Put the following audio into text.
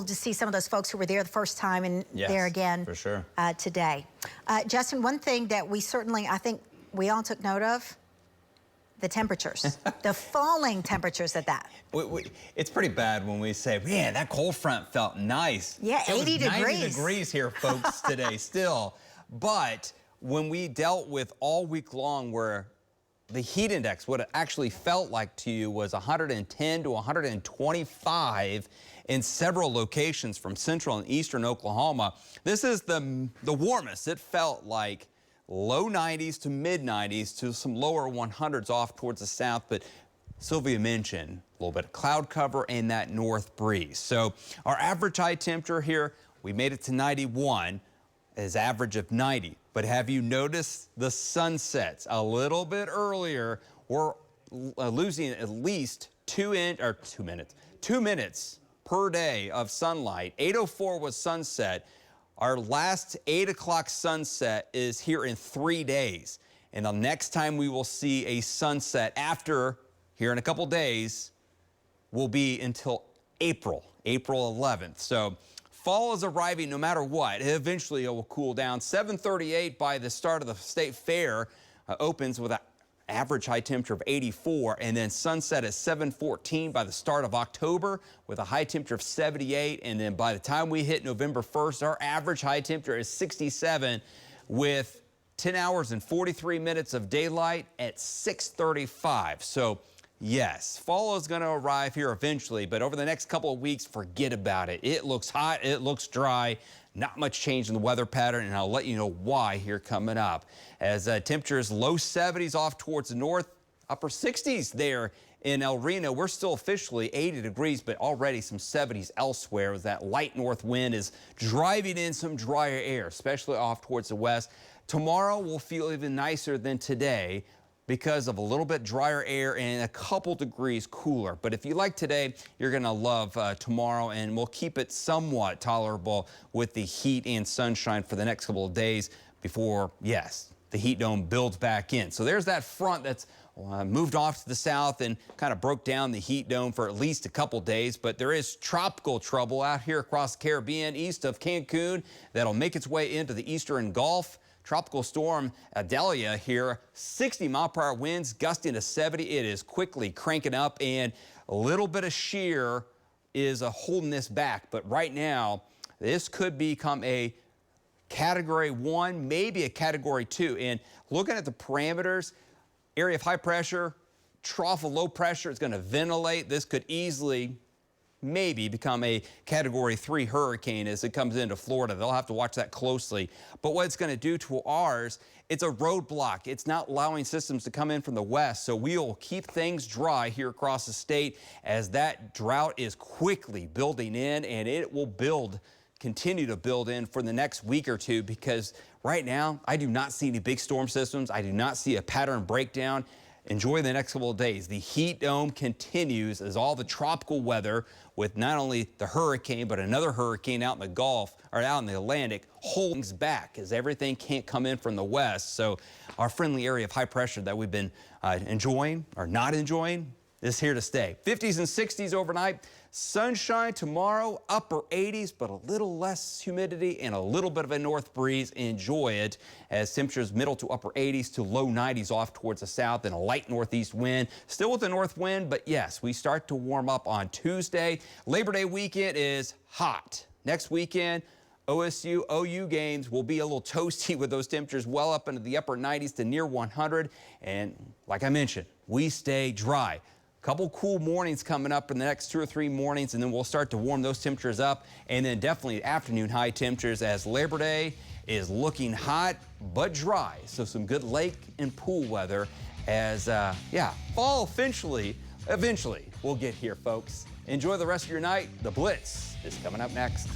cool to see some of those folks who were there the first time and there again for sure. Today. Justin, one thing that we certainly, I think we all took note of, the temperatures, the falling temperatures at that. It's pretty bad when we say, man, that cold front felt nice. Yeah, 80 degrees. 90 degrees here, folks, today still. But when we dealt with all week long where the heat index, what it actually felt like to you was 110 to 125 in several locations from central and eastern Oklahoma. This is the warmest. It felt like low 90s to mid 90s to some lower 100s off towards the south. But Sylvia mentioned a little bit of cloud cover and that north breeze. So our average high temperature here, we made it to 91, is average of 90. But have you noticed the sunsets a little bit earlier? We're losing at least 2 minutes per day of sunlight. 8:04 was sunset. Our last 8 o'clock sunset is here in 3 days. And the next time we will see a sunset after, here in a couple days, will be until April 11th. So fall is arriving no matter what. Eventually it will cool down. 7:38 by the start of the state fair opens with an average high temperature of 84, and then sunset at 7:14 by the start of October with a high temperature of 78, and then by the time we hit November 1st, our average high temperature is 67 with 10 hours and 43 minutes of daylight at 6:35. So yes, fall is going to arrive here eventually, but over the next couple of weeks, forget about it. It looks hot, it looks dry, not much change in the weather pattern, and I'll let you know why here coming up. As temperatures low 70s off towards the north, upper 60s there in El Reno. We're still officially 80 degrees, but already some 70s elsewhere as that light north wind is driving in some drier air, especially off towards the west. Tomorrow will feel even nicer than today because of a little bit drier air and a couple degrees cooler. But if you like today, you're going to love tomorrow, and we'll keep it somewhat tolerable with the heat and sunshine for the next couple of days before, yes, the heat dome builds back in. So there's that front that's moved off to the south and kind of broke down the heat dome for at least a couple days. But there is tropical trouble out here across the Caribbean east of Cancun that'll make its way into the eastern Gulf. Tropical storm Adelia here, 60-mile-per-hour winds gusting to 70. It is quickly cranking up, and a little bit of shear is holding this back. But right now, this could become a Category 1, maybe a Category 2. And looking at the parameters, area of high pressure, trough of low pressure, it's going to ventilate. This could easily maybe become a Category 3 hurricane as it comes into Florida. They'll have to watch that closely. But what it's going to do to ours, it's a roadblock. It's not allowing systems to come in from the west. So we'll keep things dry here across the state as that drought is quickly building in, and it will continue to build in for the next week or two, because right now I do not see any big storm systems. I do not see a pattern breakdown. Enjoy the next couple of days. The heat dome continues as all the tropical weather with not only the hurricane, but another hurricane out in the Gulf or out in the Atlantic holds back as everything can't come in from the west. So our friendly area of high pressure that we've been enjoying or not enjoying is here to stay. 50s and 60s overnight. Sunshine tomorrow, upper 80s, but a little less humidity and a little bit of a north breeze. Enjoy it as temperatures middle to upper 80s to low 90s off towards the south, and a light northeast wind. Still with the north wind, but yes, we start to warm up on Tuesday. Labor Day weekend is hot. Next weekend, OSU, OU games will be a little toasty with those temperatures well up into the upper 90s to near 100. And like I mentioned, we stay dry. Couple cool mornings coming up in the next 2 or 3 mornings, and then we'll start to warm those temperatures up, and then definitely afternoon high temperatures as Labor Day is looking hot but dry. So some good lake and pool weather as, fall eventually will get here, folks. Enjoy the rest of your night. The Blitz is coming up next.